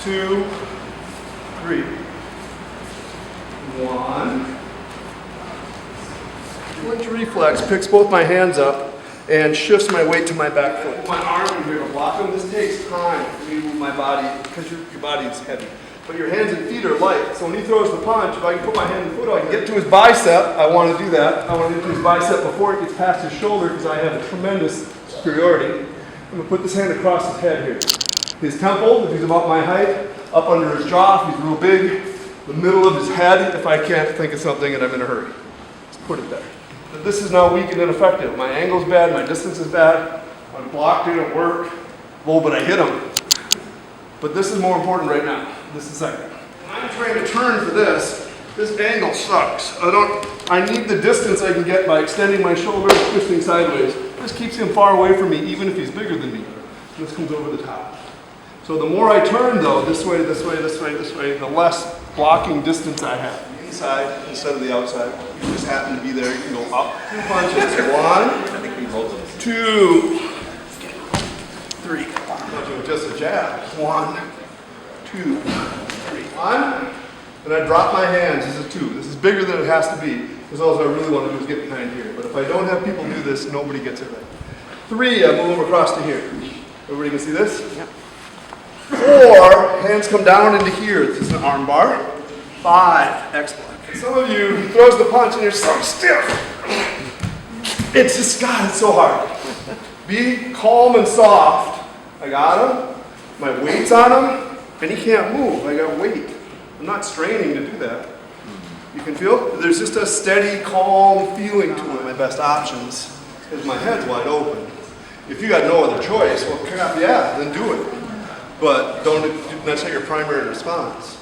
2, 3. 1. Flinch reflex picks both my hands up and shifts my weight to my back foot. My arm in here to block them. This takes time for me to move my body because your body is heavy. But your hands and feet are light. So when he throws the punch, if I can put my hand and foot, I can get to his bicep. I want to do that. I want to get to his bicep before it gets past his shoulder because I have a tremendous superiority. I'm going to put this hand across his head here. His temple, if he's about my height, up under his jaw, if he's real big, the middle of his head, if I can't think of something and I'm in a hurry. Just put it there. This is now weak and ineffective. My angle's bad, my distance is bad, my block didn't work. Well, but I hit him. But this is more important right now. This is second. When I'm trying to turn for this angle sucks. I need the distance I can get by extending my shoulder and twisting sideways. This keeps him far away from me, even if he's bigger than me. This comes over the top. So the more I turn though, this way, this way, this way, this way, the less blocking distance I have. Inside instead of the outside. You just happen to be there, you can go up. 2 punches. 1, 2, 3. I'm doing just a jab. 1, 2, 3. 1. And I drop my hands. This is 2. This is bigger than it has to be. Because all I really want to do is get behind here. But if I don't have people do this, nobody gets it right. 3, I move them across to here. Everybody can see this? Yep. 4, hands come down into here. This is an arm bar. 5, X-block. Some of you, he throws the punch and you're so stiff. It's just, God, it's so hard. Be calm and soft. I got him. My weight's on him, and he can't move. I got weight. I'm not straining to do that. You can feel? There's just a steady, calm feeling to it. My best options is my head's wide open. If you got no other choice, well, crap, yeah, then do it. But that's not your primary response.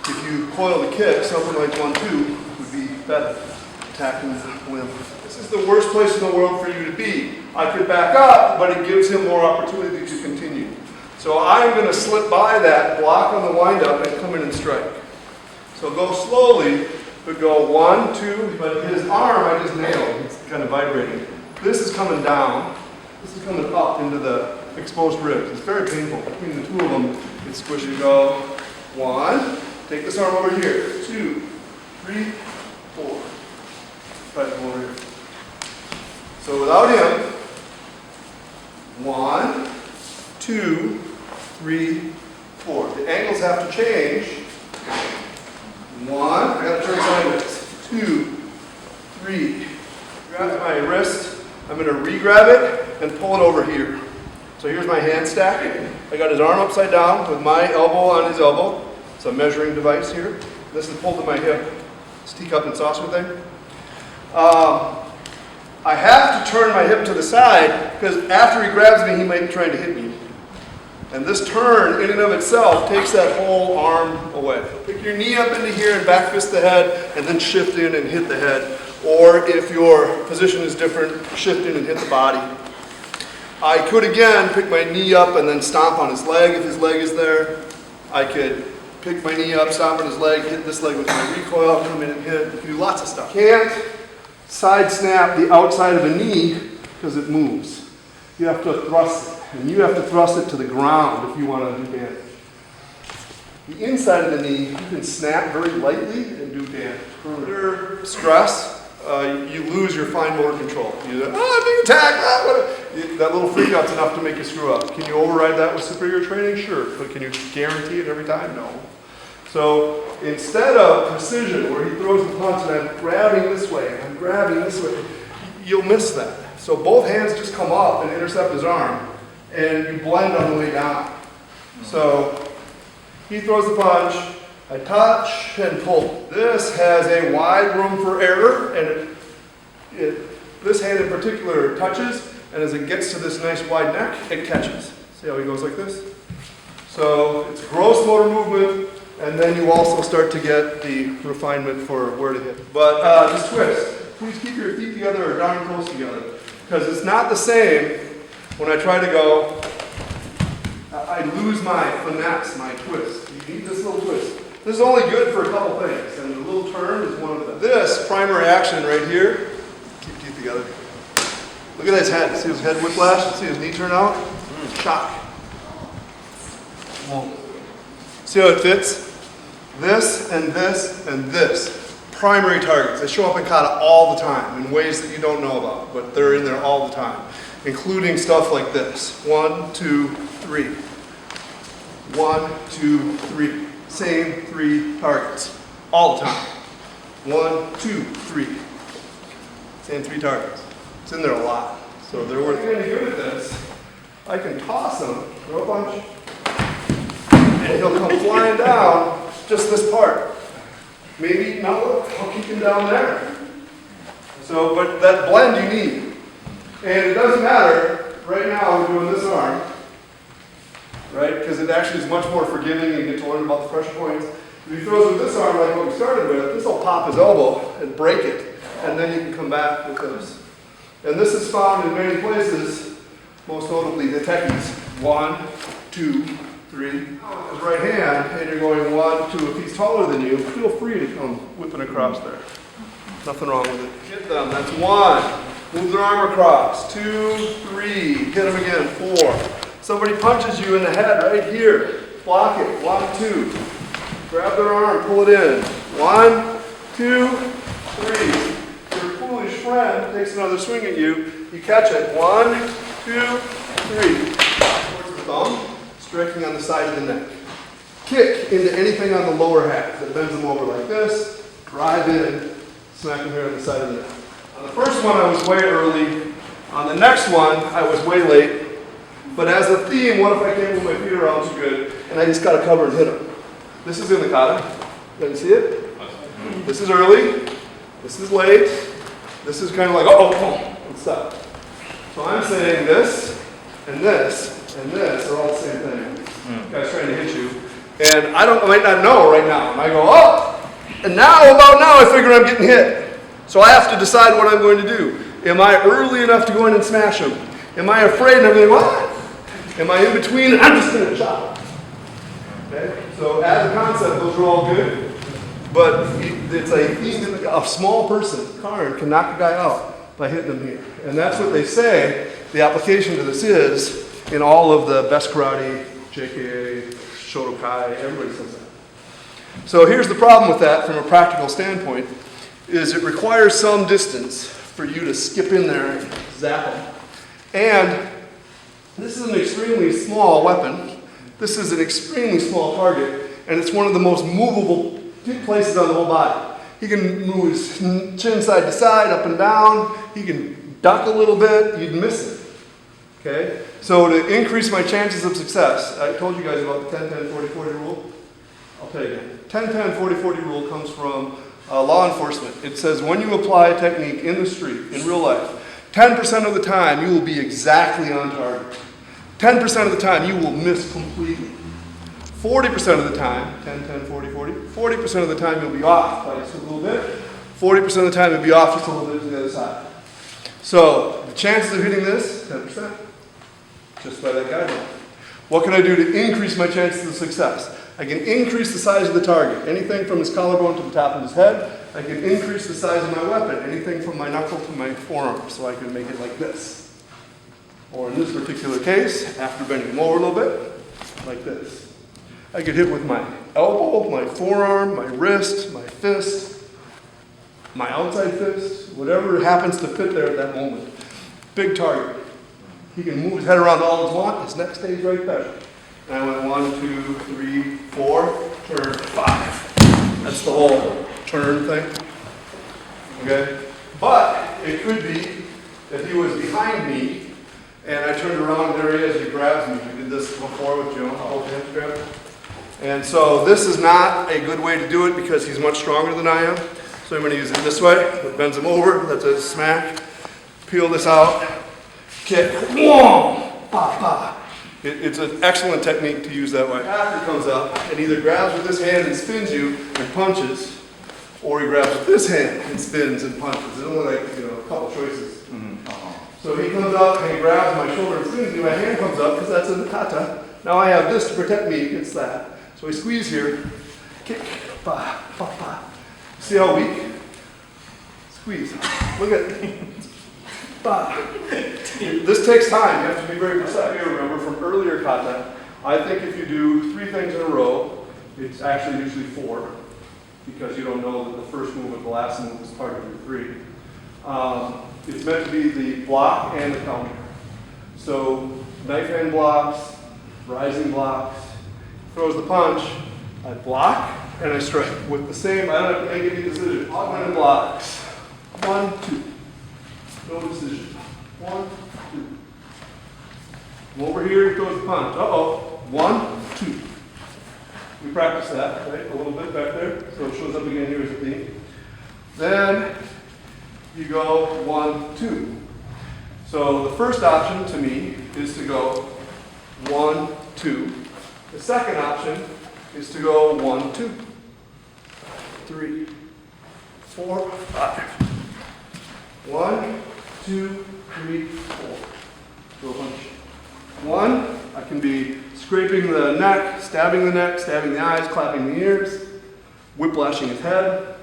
If you coil the kick, something like 1-2 would be better. Attacking the limb. This is the worst place in the world for you to be. I could back up, but it gives him more opportunity to continue. So I'm going to slip by that, block on the windup, and come in and strike. So go slowly, but go 1, 2, but his arm I just nailed. It's kind of vibrating. This is coming down. This is coming up into the exposed ribs. It's very painful. Between the two of them, it's squishy. Go 1. Take this arm over here. 2, 3, 4. Try to come over here. So without him, 1, 2, 3, 4. The angles have to change. 1, I got to turn sideways. 2, 3. Grab my wrist. I'm going to re-grab it and pull it over here. So here's my hand stack. I got his arm upside down with my elbow on his elbow. It's a measuring device here. This is pulled to my hip. This teacup and saucer thing. I have to turn my hip to the side because after he grabs me, he might be trying to hit me. And this turn in and of itself takes that whole arm away. Pick your knee up into here and back fist the head and then shift in and hit the head. Or if your position is different, shift in and hit the body. I could again pick my knee up and then stomp on his leg if his leg is there. I could pick my knee up, stomp on his leg, hit this leg with my recoil, come in and hit. You can do lots of stuff. Can't side snap the outside of a knee because it moves. You have to thrust it, and you have to thrust it to the ground if you want to do damage. The inside of the knee, you can snap very lightly and do damage. Under stress, you lose your fine motor control. You I'm being attacked. That little freak out's enough to make you screw up. Can you override that with superior training? Sure. But can you guarantee it every time? No. So instead of precision, where he throws the punch and I'm grabbing this way, and I'm grabbing this way, you'll miss that. So both hands just come up and intercept his arm, and you blend on the way down. So he throws the punch, I touch and pull. This has a wide room for error, and this hand in particular touches, and as it gets to this nice wide neck, it catches. See how he goes like this? So it's gross motor movement, and then you also start to get the refinement for where to hit. But just twist. Please keep your feet together or darn close together, because it's not the same when I try to go. I lose my finesse, my twist. You need this little twist. This is only good for a couple things, and the little turn is one of them. This primary action right here, keep teeth together. Look at his head. See his head whiplash? See his knee turn out? Shock. Whoa. See how it fits? This and this and this. Primary targets. They show up in kata all the time in ways that you don't know about, but they're in there all the time, including stuff like this. 1, 2, 3. 1, 2, 3. Same 3 targets all the time. 1, 2, 3. Same 3 targets. It's in there a lot. So they're worth getting good at this. I can toss him, throw a bunch, and he'll come flying down just this part. Maybe, now look, I'll keep him down there. So, but that blend you need. And it doesn't matter, right now we're doing this arm, right? Because it actually is much more forgiving, you get to learn about the pressure points. If he throws with this arm like what we started with, this will pop his elbow and break it. And then you can come back with this. And this is found in many places, most notably the techies. 1, 2, 3. His right hand, and you're going 1, 2. If he's taller than you, feel free to come whipping across there. Nothing wrong with it. Hit them, that's 1. Move their arm across. 2, 3. Hit them again. 4. Somebody punches you in the head right here. Block it. 1, 2. Grab their arm, pull it in. 1, 2, 3. Your foolish friend takes another swing at you. You catch it. 1, 2, 3. Towards the thumb, striking on the side of the neck. Kick into anything on the lower half that bends them over like this. Drive in, smack them here on the side of the neck. On the first one, I was way early. On the next one, I was way late. But as a theme, what if I can't move my feet around too good and I just got to cover and hit them? This is in the kata. Can you see it? This is early. This is late. This is kind of like, and stop. So I'm saying this and this and this are all the same thing. The guy's trying to hit you. And I might not know right now. And I go, and about now, I figure I'm getting hit. So I have to decide what I'm going to do. Am I early enough to go in and smash him? Am I afraid and I'm going, what? Am I in between and I'm just going to chop? Okay? So as a concept, those are all good. But it's a small person, Karn, can knock a guy out by hitting him here. And that's what they say the application to this is in all of the best karate, JKA, Shotokai, everybody says that. So here's the problem with that from a practical standpoint, is it requires some distance for you to skip in there and zap them. And this is an extremely small weapon. This is an extremely small target, and it's one of the most movable places on the whole body. He can move his chin side to side, up and down. He can duck a little bit. You'd miss it. Okay? So to increase my chances of success, I told you guys about the 10-10-40-40 rule. I'll tell you again. 10-10-40-40 rule comes from law enforcement. It says when you apply a technique in the street, in real life, 10% of the time you will be exactly on target. 10% of the time you will miss completely. 40% of the time, 10-10-40-40, 40% of the time you'll be off by just a little bit. 40% of the time you'll be off just a little bit to the other side. So the chances of hitting this, 10%, just by that guideline. What can I do to increase my chances of success? I can increase the size of the target, anything from his collarbone to the top of his head. I can increase the size of my weapon, anything from my knuckle to my forearm, so I can make it like this. Or in this particular case, after bending him over a little bit, like this. I could hit with my elbow, my forearm, my wrist, my fist, my outside fist, whatever happens to fit there at that moment. Big target. He can move his head around all his want, his neck stays right there. And I went 1, 2, 3, 4, turn, 5. That's the whole turn thing. Okay? But it could be that he was behind me and I turned around and there he is, he grabs me. We did this before with Joe, both hands grab. And so this is not a good way to do it because he's much stronger than I am. So I'm going to use it this way. It bends him over, that's a smack. Peel this out, kick, whoa, pa, pa. It's an excellent technique to use that way. After comes up and either grabs with this hand and spins you and punches, or he grabs with this hand and spins and punches. There's only like, a couple choices. So he comes up and he grabs my shoulder and spins me. My hand comes up because that's in the kata. Now I have this to protect me against that. So I squeeze here, kick, pa, pa, pa. See how weak? Squeeze. Look at it. This takes time. You have to be very precise. You remember from earlier kata, I think if you do 3 things in a row, It's actually usually 4 because you don't know that the first move or the last move is part of your 3. It's meant to be the block and the counter. So knife hand blocks, rising blocks, throws the punch, I block and I strike with the same, I don't have to make any decision. Block and blocks. 1, 2. No decision. 1, 2. Come over here, he throws the punch. Uh-oh. 1, 2. We practice that, right? A little bit back there. So it shows up again here as a theme. Then you go 1, 2. So the first option to me is to go 1, 2. The second option is to go 1, 2, 3, 4, 5. 1, 2, 3, 4. Throw a punch. 1, I can be scraping the neck, stabbing the eyes, clapping the ears, whiplashing his head.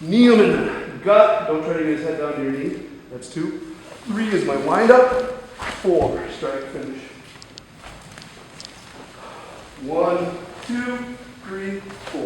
Knee him in the gut. Don't try to get his head down to your knee. That's 2. 3 is my windup. 4, strike, finish. 1, 2, 3, 4.